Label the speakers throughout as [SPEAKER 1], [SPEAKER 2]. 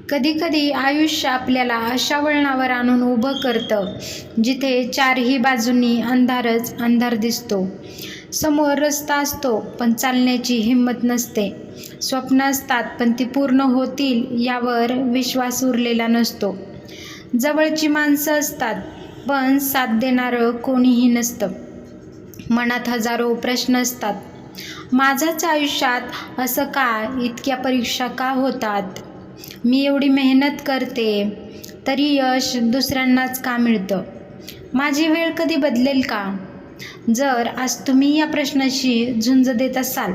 [SPEAKER 1] कधीकधी आयुष्य आपल्याला अशा वळणावर आणून उभं करतं जिथे चारही बाजूंनी अंधारच अंधार दिसतो. समोर रस्ता असतो पण चालण्याची हिंमत नसते. स्वप्न असतात पण ती पूर्ण होतील यावर विश्वास उरलेला नसतो. जवळची माणसं असतात पण साथ देणारं कोणीही नसतं. मनात हजारो प्रश्न असतात. माझ्याच आयुष्यात असं का? इतक्या परीक्षा का होतात? मी एवढी मेहनत करते तरी यश दुसऱ्यांनाच का मिळतं? माझी वेळ कधी बदलेल का? जर आज तुम्ही या प्रश्नाशी झुंज देत असाल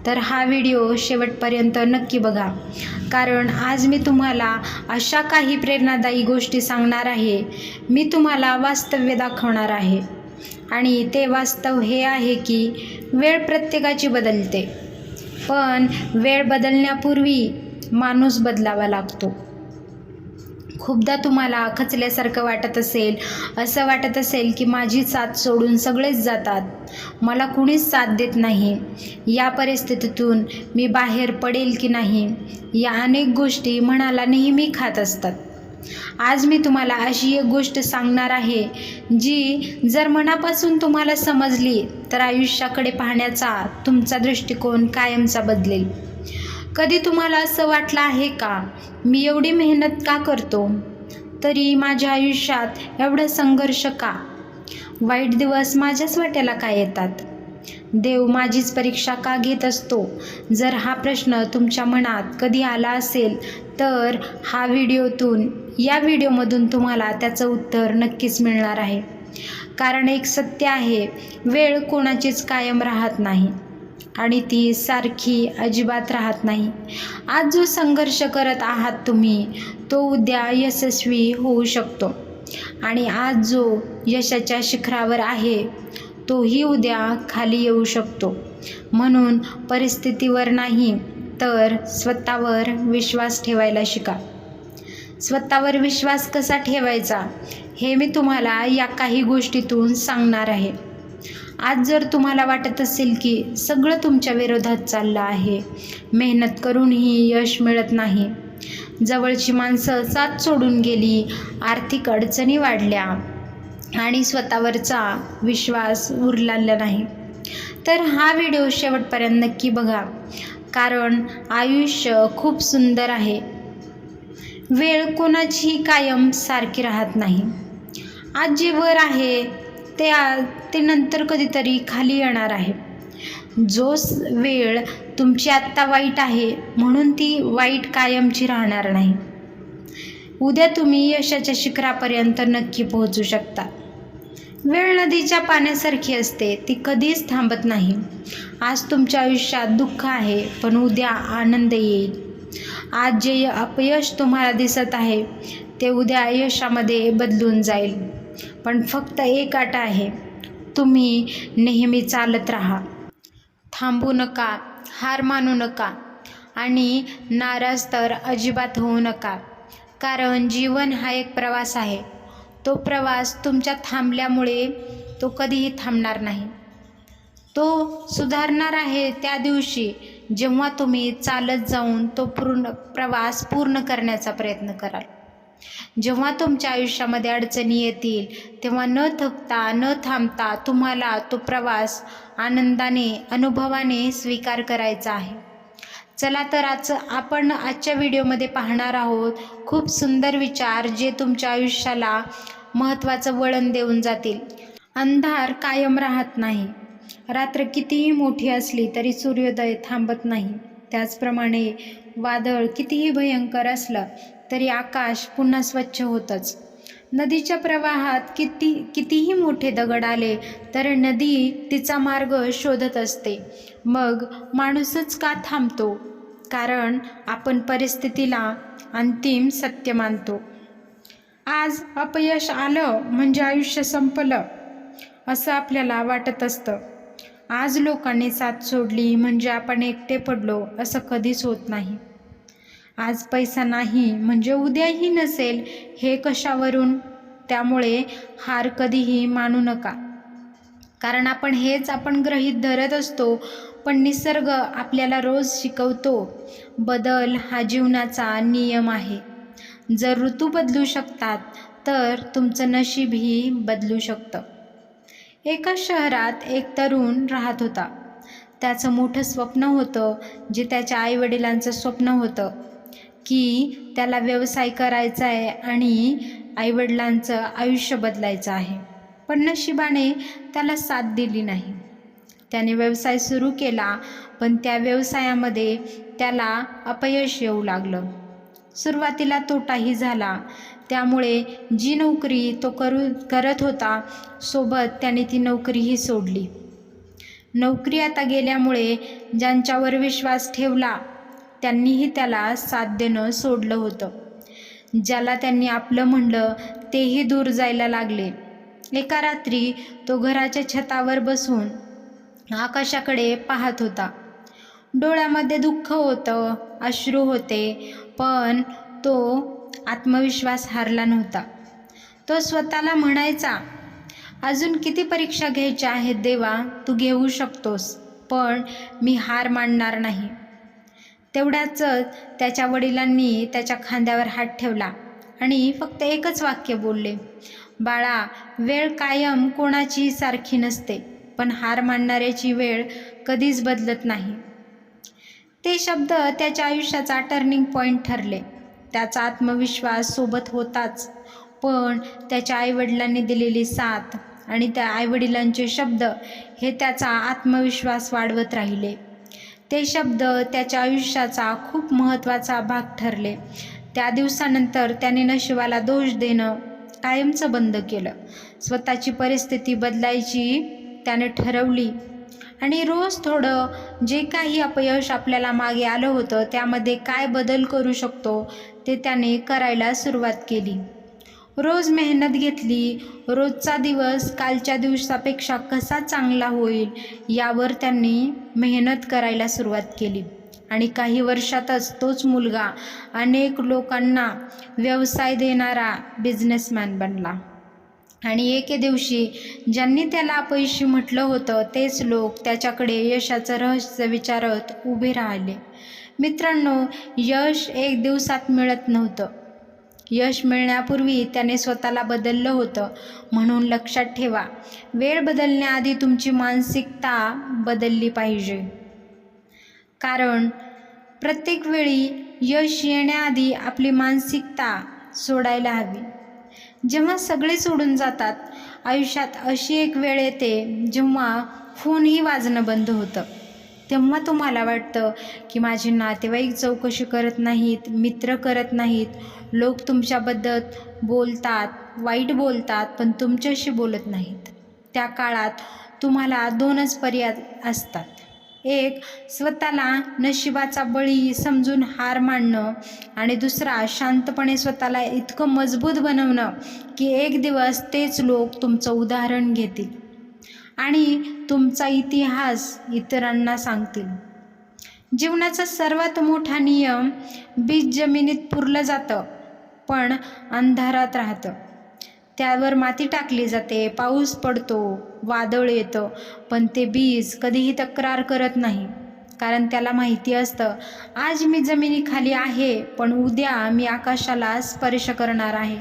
[SPEAKER 1] तर हा व्हिडिओ शेवटपर्यंत नक्की बघा. कारण आज मी तुम्हाला अशा काही प्रेरणादायी गोष्टी सांगणार आहे. मी तुम्हाला वास्तव्य दाखवणार आहे. आणि ते वास्तव हे आहे की वेळ प्रत्येकाची बदलते. पण वेळ बदलण्यापूर्वी माणूस बदलावा लागतो. खूपदा तुम्हाला खचल्यासारखं वाटत असेल, असं वाटत असेल की माझी साथ सोडून सगळेच जातात, मला कुणीच साथ देत नाही. या परिस्थितीतून मी बाहेर पडेल की नाही या अनेक गोष्टी मनाला नेहमी खात असतात. आज मी तुम्हाला अशी एक गोष्ट सांगणार आहे जी जर मनापासून तुम्हाला समजली तर आयुष्याकडे पाहण्याचा तुमचा दृष्टिकोन कायमचा बदलेल. कधी तुम्हाला असं वाटलं आहे का, मी एवढी मेहनत का करतो तरी माझ्या आयुष्यात एवढा संघर्ष का? वाईट दिवस माझ्याच वाट्याला का येतात? देव माझीच परीक्षा का घेत असतो? जर हा प्रश्न तुमच्या मनात कधी आला असेल तर या व्हिडिओमधून तुम्हाला त्याचं उत्तर नक्कीच मिळणार आहे. कारण एक सत्य आहे, वेळ कोणाचीच कायम राहत नाही आणि ती सारखी अजिबात राहत नाही. आज जो संघर्ष करत आहात तुम्ही तो उद्या यशस्वी होऊ शकतो आणि आज जो यशाच्या शिखरावर आहे तोही उद्या खाली येऊ शकतो. म्हणून परिस्थितीवर नाही तर स्वतःवर विश्वास ठेवायला शिका. स्वतःवर विश्वास कसा ठेवायचा हे मी तुम्हाला या काही गोष्टीतून सांगणार आहे. आज जर तुम्हाला वाटत असेल की सगळं तुमच्या विरोधात चाललं आहे, मेहनत करूनही यश मिळत नाही, जवळची माणसं साथ सोडून गेली, आर्थिक अडचणी वाढल्या आणि स्वतःवरचा विश्वास उरलेला नाही, तर हा व्हिडिओ शेवटपर्यंत नक्की बघा. कारण आयुष्य खूप सुंदर आहे. वेळ कोणाचीही कायम सारखी राहत नाही. आज जे वर आहे ते नंतर कधीतरी खाली येणार आहे. जो वेळ तुमची आत्ता वाईट आहे म्हणून ती वाईट कायमची राहणार नाही. उद्या तुम्ही यशाच्या शिखरापर्यंत नक्की पोहोचू शकता. वेळ नदीच्या पाण्यासारखी असते, ती कधीच थांबत नाही. आज तुमच्या आयुष्यात दुःख आहे पण उद्या आनंद येईल. आज जे अपयश तुम्हाला दिसत आहे ते उद्या यशामध्ये बदलून जाईल. पण फक्त एक अट आहे, तुम्ही नेहमी चालत राहा. थांबू नका, हार मानू नका आणि नाराज तर अजिबात होऊ नका. कारण जीवन हा एक प्रवास आहे. तो प्रवास तुमच्या थांबल्यामुळे तो कधीही थांबणार नाही. तो सुधारणार आहे त्या दिवशी जेव्हा तुम्ही चालत जाऊन तो प्रवास पूर्ण करण्याचा प्रयत्न कराल. जेव्हा तुमच्या आयुष्यामध्ये अडचणी येतील तेव्हा न थकता न थांबता तुम्हाला तो प्रवास आनंदाने अनुभवाने स्वीकार करायचा आहे. चला तर आपण आजच्या व्हिडिओमध्ये पाहणार आहोत खूप सुंदर विचार जे तुमच्या आयुष्याला महत्त्वाचं वळण देऊन जातील. अंधार कायम राहत नाही. रात्र कितीही मोठी असली तरी सूर्योदय थांबत नाही. त्याचप्रमाणे वादळ कितीही भयंकर असलं तरी आकाश पुन्हा स्वच्छ होतंच. नदीच्या प्रवाहात कितीही मोठे दगड आले तर नदी तिचा मार्ग शोधत असते. मग माणूसच का थांबतो? कारण आपण परिस्थितीला अंतिम सत्य मानतो. आज अपयश आलं म्हणजे आयुष्य संपलं असं आपल्याला वाटत असतं. आज लोकांनी साथ सोडली म्हणजे आपण एकटे पडलो असं कधीच होत नाही. आज पैसा नाही म्हणजे उद्याही नसेल हे कशावरून? त्यामुळे हार कधीही मानू नका. कारण आपण गृहीत धरत असतो पण निसर्ग आपल्याला रोज शिकवतो, बदल हा जीवनाचा नियम आहे. जर ऋतू बदलू शकतात तर तुमचं नशीबही बदलू शकतं. एका शहरात एक तरुण राहत होता. त्याचं मोठं स्वप्न होतं, जे त्याच्या आईवडिलांचं स्वप्न होतं, की त्याला व्यवसाय करायचा आहे आणि आईवडिलांचं आयुष्य बदलायचं आहे. पण नशिबाने त्याला साथ दिली नाही. त्याने व्यवसाय सुरू केला, पण त्या व्यवसायामध्ये त्याला अपयश येऊ लागलं. सुरुवातीला तोटाही झाला. त्यामुळे जी नोकरी तो करत होता, सोबत त्याने ती नोकरीही सोडली. नोकरी आता गेल्यामुळे ज्यांच्यावर विश्वास ठेवला त्यांनीही त्याला साथ देणं सोडलं होतं. ज्याला त्यांनी आपलं म्हणलं तेही दूर जायला लागले. एका रात्री तो घराच्या छतावर बसून आकाशाकडे पाहत होता. डोळ्यामध्ये दुःख होतं, अश्रू होते, पण तो आत्मविश्वास हारला नव्हता. तो स्वतःला म्हणायचा, अजून किती परीक्षा घ्यायच्या आहेत देवा, तू घेऊ शकतोस, पण मी हार मानणार नाही. तेवढ्यातच त्याच्या वडिलांनी त्याच्या खांद्यावर हात ठेवला आणि फक्त एकच वाक्य बोलले, बाळा, वेळ कायम कोणाचीही सारखी नसते, पण हार मानणाऱ्याची वेळ कधीच बदलत नाही. ते शब्द त्याच्या आयुष्याचा टर्निंग पॉईंट ठरले. त्याचा आत्मविश्वास सोबत होताच, पण त्याच्या आईवडिलांनी दिलेली साथ आणि त्या आईवडिलांचे शब्द हे त्याचा आत्मविश्वास वाढवत राहिले. ते शब्द त्याच्या आयुष्याचा खूप महत्त्वाचा भाग ठरले. त्या दिवसानंतर त्याने नशिबाला दोष देणं कायमचं बंद केलं. स्वतःची परिस्थिती बदलायची त्याने ठरवली आणि रोज थोडं, जे काही अपयश आपल्याला मागे आलं होतं त्यामध्ये काय बदल करू शकतो ते त्याने करायला सुरुवात केली. रोज मेहनत घेतली. रोजचा दिवस कालच्या दिवसापेक्षा कसा चांगला होईल यावर त्यांनी मेहनत करायला सुरुवात केली आणि काही वर्षातच तोच मुलगा अनेक लोकांना व्यवसाय देणारा बिझनेसमॅन बनला. आणि एके दिवशी ज्यांनी त्याला अपयशी म्हटलं होतं तेच लोक त्याच्याकडे यशाचं रहस्य विचारत उभे राहिले. मित्रांनो, यश एक दिवसात मिळत नव्हतं. यश मिळण्यापूर्वी त्याने स्वतःला बदललं होतं. म्हणून लक्षात ठेवा, वेळ बदलण्याआधी तुमची मानसिकता बदलली पाहिजे. कारण प्रत्येक वेळी यश येण्याआधी आपली मानसिकता सोडायला हवी. जेव्हा सगळे सोडून जातात, आयुष्यात अशी एक वेळ येते जेव्हा फोनही वाजणं बंद होतं. तेव्हा तुम्हाला वाटतं की माझे नातेवाईक चौकशी करत नाहीत, मित्र करत नाहीत, लोक तुमच्याबद्दल बोलतात, वाईट बोलतात, पण तुमच्याशी बोलत नाहीत. त्या काळात तुम्हाला दोनच पर्याय असतात. एक, स्वतःला नशिबाचा बळी समजून हार मानणं आणि दुसरा, शांतपणे स्वतःला इतकं मजबूत बनवणं की एक दिवस तेच लोक तुमचं उदाहरण घेतील आणि तुमचा इतिहास इतरांना सांगतील. जीवनाचा सर्वात मोठा नियम, बीज जमिनीत पुरलं जातं पण अंधारात राहतं. त्यावर माती टाकली जाते, पाऊस पडतो, वादळ येतं, पण ते बीज कधीही तक्रार करत नाही. कारण त्याला माहिती असतं, आज मी जमिनीखाली आहे, पण उद्या मी आकाशाला स्पर्श करणार आहे.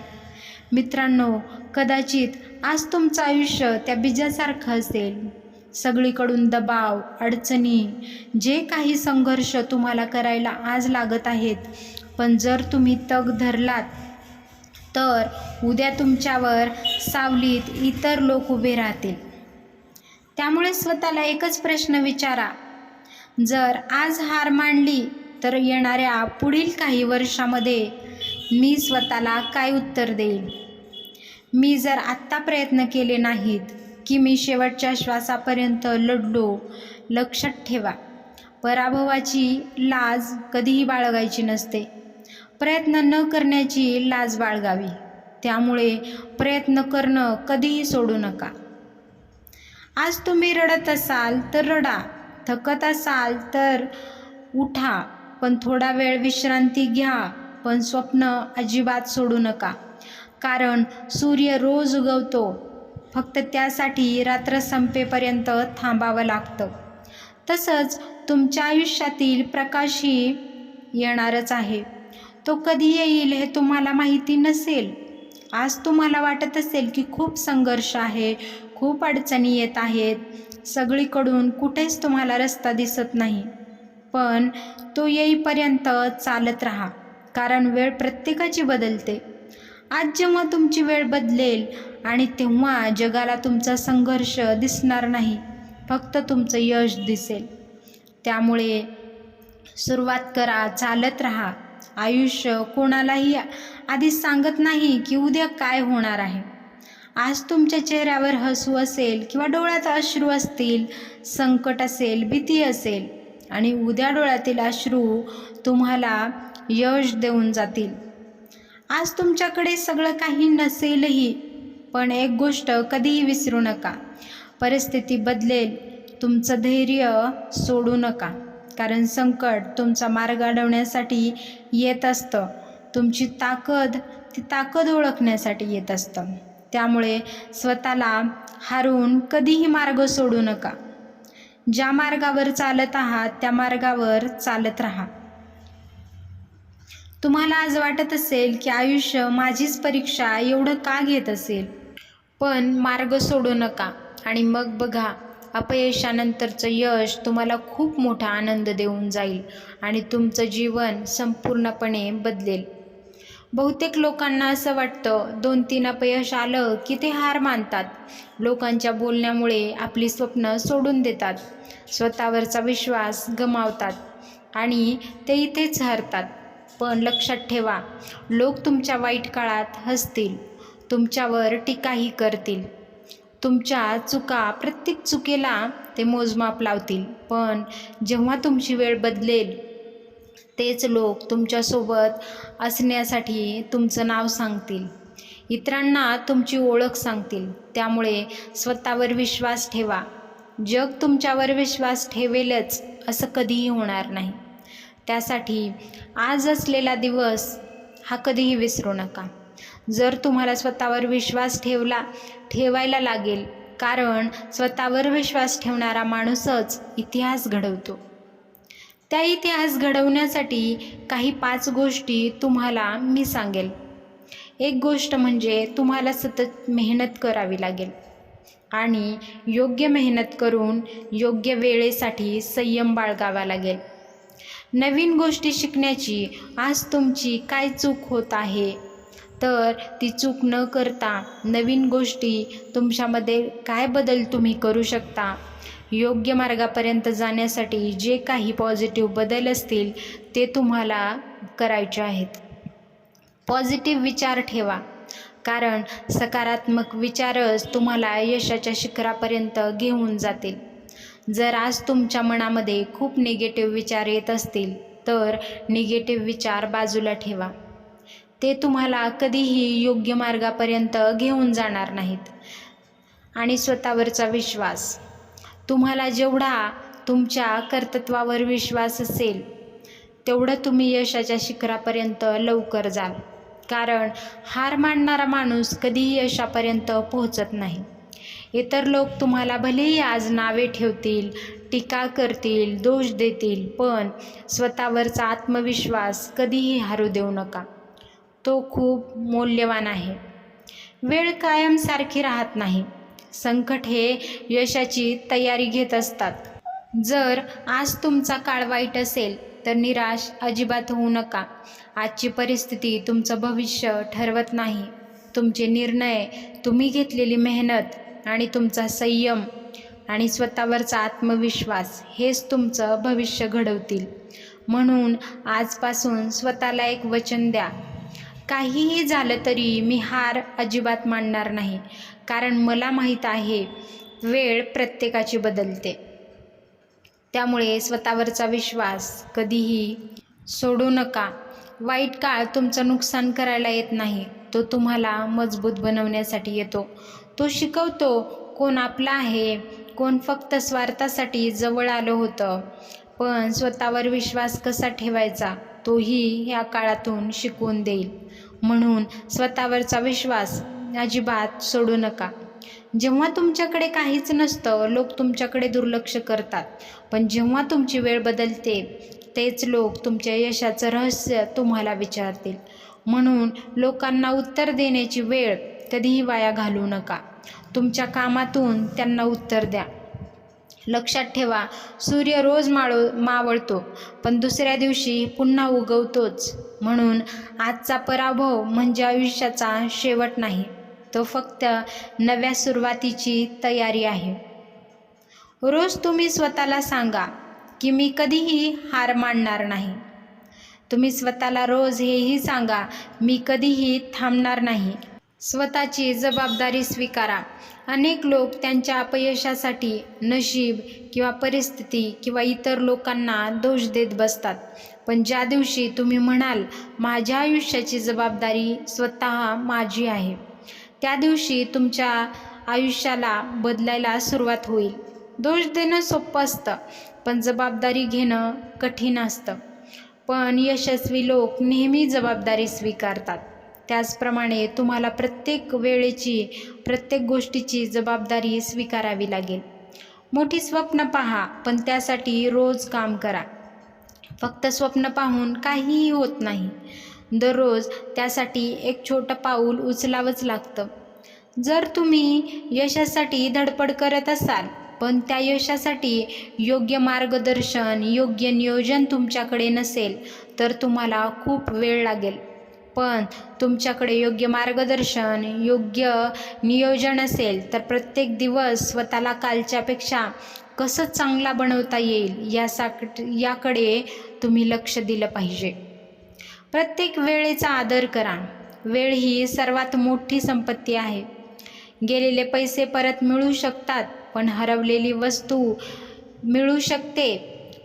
[SPEAKER 1] मित्रांनो, कदाचित आज तुमचं आयुष्य त्या बीजासारखं असेल. सगळीकडून दबाव, अडचणी, जे काही संघर्ष तुम्हाला करायला आज लागत आहेत, पण जर तुम्ही तग धरलात तर उद्या तुमच्यावर सावलीत इतर लोक उभे राहतील. त्यामुळे स्वतःला एकच प्रश्न विचारा, जर आज हार मानली तर येणाऱ्या पुढील काही वर्षामध्ये मी स्वतःला काय उत्तर देईल? मी जर आत्ता प्रयत्न केले नाहीत की मी शेवटच्या श्वासापर्यंत लढलो. लक्षात ठेवा, पराभवाची लाज कधीही बाळगायची नसते, प्रयत्न न करण्याची लाज बाळगावी. त्यामुळे प्रयत्न करणं कधीही सोडू नका. आज तुम्ही रडत असाल तर रडा, थकत असाल तर उठा, पण थोडा वेळ विश्रांती घ्या, पण स्वप्न अजिबात सोडू नका. कारण सूर्य रोज उगवतो, फक्त त्यासाठी रात्र संपेपर्यंत थांबावं लागतं. तसंच तुमच्या आयुष्यातील प्रकाशही येणारच आहे. तो कधी येईल हे तुम्हाला माहिती नसेल. आज तुम्हाला वाटत असेल की खूप संघर्ष आहे, खूप अडचणी येत आहेत, सगळीकडून कुठेच तुम्हाला रस्ता दिसत नाही. पण तो येईपर्यंत चालत राहा, कारण वेळ प्रत्येकाची बदलते. आज जेव्हा तुमची वेळ बदलेल आणि तेव्हा जगाला तुमचा संघर्ष दिसणार नाही, फक्त तुमचं यश दिसेल. त्यामुळे सुरुवात करा, चालत राहा. आयुष्य कोणालाही आधीच सांगत नाही की उद्या काय होणार आहे. आज तुमच्या चेहऱ्यावर हसू असेल किंवा डोळ्यात अश्रू असतील, संकट असेल, भीती असेल, आणि उद्या डोळ्यातील अश्रू तुम्हाला यश देऊन जातील. आज तुमच्याकडे सगळं काही नसेलही, पण एक गोष्ट कधीही विसरू नका, परिस्थिती बदलेल, तुमचं धैर्य सोडू नका. कारण संकट तुमचा मार्ग अडवण्यासाठी येत असतं, तुमची ती ताकद ओळखण्यासाठी येत असतं. त्यामुळे स्वतःला हारून कधीही मार्ग सोडू नका. ज्या मार्गावर चालत आहात त्या मार्गावर चालत राहा. तुम्हाला आज वाटत असेल की आयुष्य माझीच परीक्षा एवढं का घेत असेल, पण मार्ग सोडू नका आणि मग बघा, अपयशानंतरचं यश तुम्हाला खूप मोठा आनंद देऊन जाईल आणि तुमचं जीवन संपूर्णपणे बदलेल. बहुतेक लोकांना असं वाटतं 2-3 अपयश आलं की ते हार मानतात, लोकांच्या बोलण्यामुळे आपली स्वप्न सोडून देतात, स्वतःवरचा विश्वास गमावतात आणि ते इथेच हरतात. पण लक्षात ठेवा, लोक तुमच्या वाईट काळात हसतील, तुमच्यावर टीकाही करतील, तुमच्या प्रत्येक चुकीला ते मोजमाप लावतील. पण जेव्हा तुमची वेळ बदलेल, तेच लोक तुमच्यासोबत असण्यासाठी तुमचं नाव सांगतील, इतरांना तुमची ओळख सांगतील. त्यामुळे स्वतःवर विश्वास ठेवा. जग तुमच्यावर विश्वास ठेवेलच असं कधीही होणार नाही. त्यासाठी आज असलेला दिवस हा कधीही विसरू नका. जर तुम्हाला स्वतःवर विश्वास ठेवायला लागेल, कारण स्वतःवर विश्वास ठेवणारा माणूसच इतिहास घडवतो. त्या इतिहास घडवण्यासाठी काही 5 गोष्टी तुम्हाला मी सांगेल. एक गोष्ट म्हणजे तुम्हाला सतत मेहनत करावी लागेल आणि योग्य मेहनत करून योग्य वेळेसाठी संयम बाळगावा लागेल. नवीन गोष्टी शिकण्याची आज तुमची काय चूक होत आहे, तर ती चूक न करता नवीन गोष्टी तुमच्यामध्ये काय बदल तुम्ही करू शकता, योग्य मार्गापर्यंत जाण्यासाठी जे काही पॉझिटिव्ह बदल असतील ते तुम्हाला करायचे आहेत. पॉझिटिव्ह विचार ठेवा, कारण सकारात्मक विचारच तुम्हाला यशाच्या शिखरापर्यंत घेऊन जातील. जर आज तुमच्या मनामध्ये खूप निगेटिव्ह विचार येत असतील तर निगेटिव्ह विचार बाजूला ठेवा. ते तुम्हाला कधीही योग्य मार्गापर्यंत घेऊन जाणार नाहीत. आणि स्वतःवरचा विश्वास, तुम्हाला जेवढा तुमच्या कर्तृत्वावर विश्वास असेल तेवढं तुम्ही यशाच्या शिखरापर्यंत लवकर जाल. कारण हार मानणारा माणूस कधीही यशापर्यंत पोहोचत नाही. इतर लोक तुम्हाला भलेही आज नावे ठेवतील, टीका करतील, दोष देतील, पण स्वतःवरचा आत्मविश्वास कधीही हरू देऊ नका. तो खूप मौल्यवान आहे. वेळ कायम सारखी राहत नाही. संकट हे यशाची तयारी घेत असतात. जर आज तुमचा काळ वाईट असेल तर निराश अजिबात होऊ नका. आजची परिस्थिती तुमचं भविष्य ठरवत नाही. तुमचे निर्णय, तुम्ही घेतलेली मेहनत आणि तुमचा संयम आणि स्वतःवरचा आत्मविश्वास हेच तुमचं भविष्य घडवतील. म्हणून आजपासून स्वतःला एक वचन द्या, काहीही झालं तरी मी हार अजिबात मानणार नाही, कारण मला माहीत आहे वेळ प्रत्येकाची बदलते. त्यामुळे स्वतःवरचा विश्वास कधीही सोडू नका. वाईट काळ तुमचं नुकसान करायला येत नाही, तो तुम्हाला मजबूत बनवण्यासाठी येतो. तो शिकवतो कोण आपला आहे, कोण फक्त स्वार्थासाठी जवळ आलं होतं. पण स्वतःवर विश्वास कसा ठेवायचा तोही या काळातून शिकवून देईल. म्हणून स्वतःवरचा विश्वास अजिबात सोडू नका. जेव्हा तुमच्याकडे काहीच नसतं लोक तुमच्याकडे दुर्लक्ष करतात, पण जेव्हा तुमची वेळ बदलते तेच लोक तुमच्या यशाचं रहस्य तुम्हाला विचारतील. म्हणून लोकांना उत्तर देण्याची वेळ कधीही वाया घालवू नका. तुमच्या कामातून त्यांना उत्तर द्या. लक्षात ठेवा, सूर्य रोज मावळतो पण दुसऱ्या दिवशी पुन्हा उगवतोच. म्हणून आजचा पराभव म्हणजे आयुष्याचा शेवट नाही, तो फक्त नव्या सुरुवातीची तयारी आहे. रोज तुम्ही स्वतःला सांगा की मी कधीही हार मानणार नाही. तुम्ही स्वतःला रोज हेही सांगा, मी कधीही थांबणार नाही. स्वतःची जबाबदारी स्वीकारा. अनेक लोक त्यांच्या अपयशासाठी नशीब किंवा परिस्थिती किंवा इतर लोकांना दोष देत बसतात. पण ज्या दिवशी तुम्ही म्हणाल माझ्या आयुष्याची जबाबदारी स्वतः माझी आहे, त्या दिवशी तुमच्या आयुष्याला बदलायला सुरुवात होईल. दोष देणं सोपं असतं पण जबाबदारी घेणं कठीण असतं. पण यशस्वी लोक नेहमी जबाबदारी स्वीकारतात. त्याचप्रमाणे तुम्हाला प्रत्येक वेळेची, प्रत्येक गोष्टीची जबाबदारी स्वीकारावी लागेल. मोठी स्वप्न पहा पण त्यासाठी रोज काम करा. फक्त स्वप्न पाहून काहीही होत नाही. दररोज त्यासाठी एक छोटं पाऊल उचलावंच लागतं. जर तुम्ही यशासाठी धडपड करत असाल पण त्या यशासाठी योग्य मार्गदर्शन, योग्य नियोजन तुमच्याकडे नसेल तर तुम्हाला खूप वेळ लागेल. पण तुमच्याकडे योग्य मार्गदर्शन, योग्य नियोजन असेल तर प्रत्येक दिवस स्वतःला कालच्यापेक्षा कसं चांगला बनवता येईल याकडे तुम्ही लक्ष दिलं पाहिजे. प्रत्येक वेळेचा आदर करा. वेळ ही सर्वात मोठी संपत्ती आहे. गेलेले पैसे परत मिळू शकतात पण हरवलेली वस्तू मिळू शकते,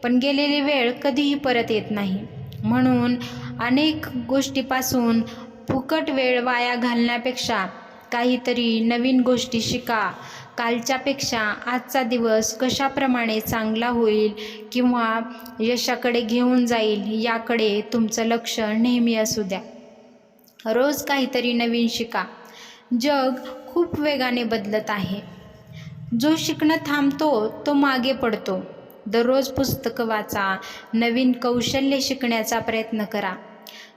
[SPEAKER 1] पण गेलेली वेळ कधीही परत येत नाही. म्हणून अनेक गोष्टीपासून फुकट वेळ वाया घालण्यापेक्षा काहीतरी नवीन गोष्टी शिका. कालच्यापेक्षा आजचा दिवस कशाप्रमाणे चांगला होईल किंवा यशाकडे घेऊन जाईल याकडे तुमचं लक्ष नेहमी असू द्या. रोज काहीतरी नवीन शिका. जग खूप वेगाने बदलत आहे. जो शिकणं थांबतो तो मागे पडतो. दररोज पुस्तकं वाचा, नवीन कौशल्य शिकण्याचा प्रयत्न करा.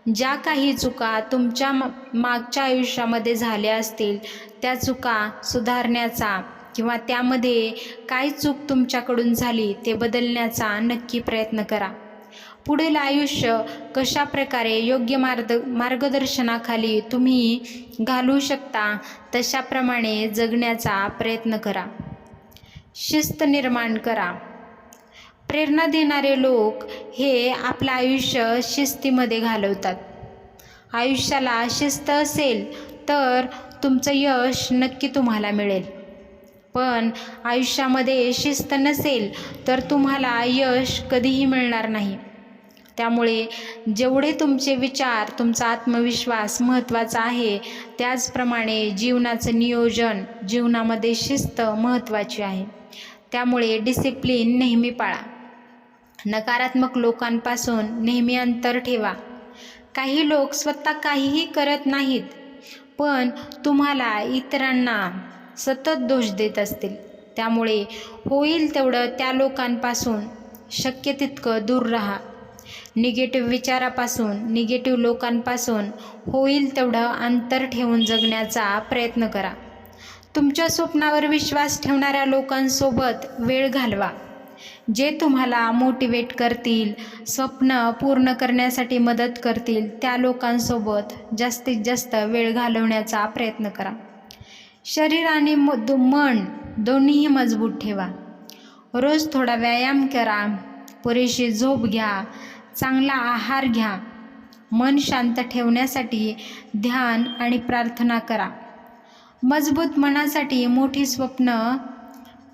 [SPEAKER 1] ज्या काही चुका तुमच्या मागच्या आयुष्यामध्ये झाल्या असतील त्या चुका सुधारण्याचा किंवा त्यामध्ये काय चूक तुमच्याकडून झाली ते बदलण्याचा नक्की प्रयत्न करा. पुढील आयुष्य कशाप्रकारे योग्य मार्गदर्शनाखाली तुम्ही घालवू शकता तशाप्रमाणे जगण्याचा प्रयत्न करा. शिस्त निर्माण करा. प्रेरणा देणारे लोक हे आपलं आयुष्य शिस्तीमध्ये घालवतात. आयुष्याला शिस्त असेल तर तुमचं यश नक्की तुम्हाला मिळेल. पण आयुष्यामध्ये शिस्त नसेल तर तुम्हाला यश कधीही मिळणार नाही. त्यामुळे जेवढे तुमचे विचार, तुमचा आत्मविश्वास महत्त्वाचा आहे त्याचप्रमाणे जीवनाचं नियोजन, जीवनामध्ये शिस्त महत्त्वाची आहे. त्यामुळे डिसिप्लिन नेहमी पाळा. नकारात्मक लोकांपासून नेहमी अंतर ठेवा. काही लोक स्वतः काहीही करत नाहीत पण तुम्हाला इतरांना सतत दोष देत असतील. त्यामुळे होईल तेवढं त्या लोकांपासून शक्य तितकं दूर राहा. निगेटिव्ह विचारापासून, निगेटिव्ह लोकांपासून होईल तेवढं अंतर ठेवून जगण्याचा प्रयत्न करा. तुमच्या स्वप्नावर विश्वास ठेवणाऱ्या लोकांसोबत वेळ घालवा. जे तुम्हाला मोटिवेट करतील, स्वप्न पूर्ण करण्यासाठी मदत करतील त्या लोकांसोबत जास्तीत जास्त वेळ घालवण्याचा प्रयत्न करा. शरीर आणि मन दोन्हीही मजबूत ठेवा. रोज थोडा व्यायाम करा, पुरेशी झोप घ्या, चांगला आहार घ्या. मन शांत ठेवण्यासाठी ध्यान आणि प्रार्थना करा. मजबूत मनासाठी मोठी स्वप्न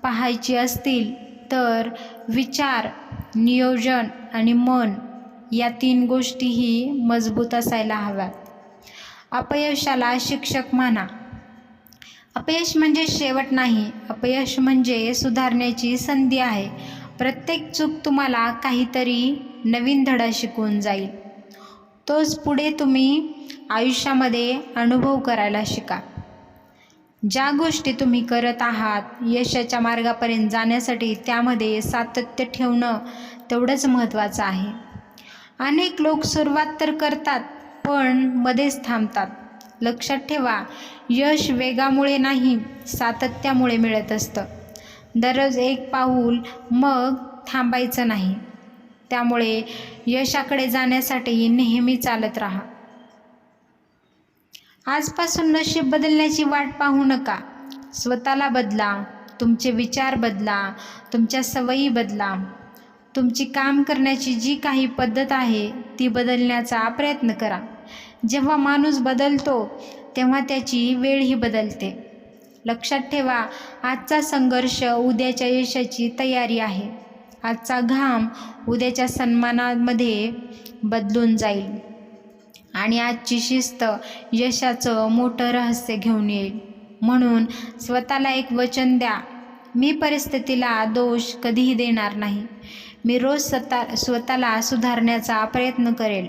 [SPEAKER 1] पाहायची असतील तर विचार, नियोजन आणि मन या 3 गोष्टीही मजबूत असायला हव्यात. अपयशाला शिक्षक माना. अपयश म्हणजे शेवट नाही, अपयश म्हणजे सुधारण्याची संधी आहे. प्रत्येक चूक तुम्हाला काहीतरी नवीन धडा शिकवून जाईल. तोच पुढे तुम्ही आयुष्यामध्ये अनुभव करायला शिका. ज्या गोष्टी तुम्ही करत आहात यशाच्या मार्गापर्यंत जाण्यासाठी त्यामध्ये सातत्य ठेवणं तेवढंच महत्त्वाचं आहे. अनेक लोक सुरुवात तर करतात पण मध्येच थांबतात. लक्षात ठेवा, यश वेगामुळे नाही, सातत्यामुळे मिळत असतं. दररोज एक पाऊल, मग थांबायचं नाही. त्यामुळे यशाकडे जाण्यासाठी नेहमी चालत राहा. आजपासून नशीब बदलण्याची वाट पाहू नका. स्वतःला बदला, तुमचे विचार बदला, तुमच्या सवयी बदला. तुमची काम करण्याची जी काही पद्धत आहे ती बदलण्याचा प्रयत्न करा. जेव्हा माणूस बदलतो तेव्हा त्याची वेळही बदलते. लक्षात ठेवा, आजचा संघर्ष उद्याच्या यशाची तयारी आहे. आजचा घाम उद्याच्या सन्मानामध्ये बदलून जाईल आणि आजची शिस्त यशाचं मोठं रहस्य घेऊन येईल. म्हणून स्वतःला एक वचन द्या, मी परिस्थितीला दोष कधीही देणार नाही. मी रोज स्वतःला सुधारण्याचा प्रयत्न करेल.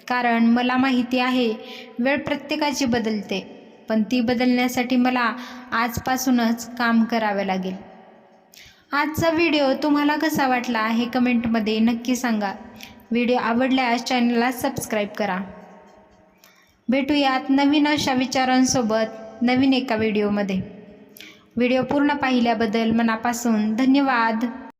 [SPEAKER 1] कारण मला माहिती आहे वेळ प्रत्येकाची बदलते, पण ती बदलण्यासाठी मला आजपासूनच काम करावे लागेल. आजचा व्हिडिओ तुम्हाला कसा वाटला हे कमेंटमध्ये नक्की सांगा. व्हिडिओ आवडल्यास चॅनलला सबस्क्राईब करा. भेटूयात नवीन अशा विचारांसोबत नवीन एका व्हिडिओमध्ये. व्हिडिओ पूर्ण पाहिल्याबद्दल मनापासून धन्यवाद.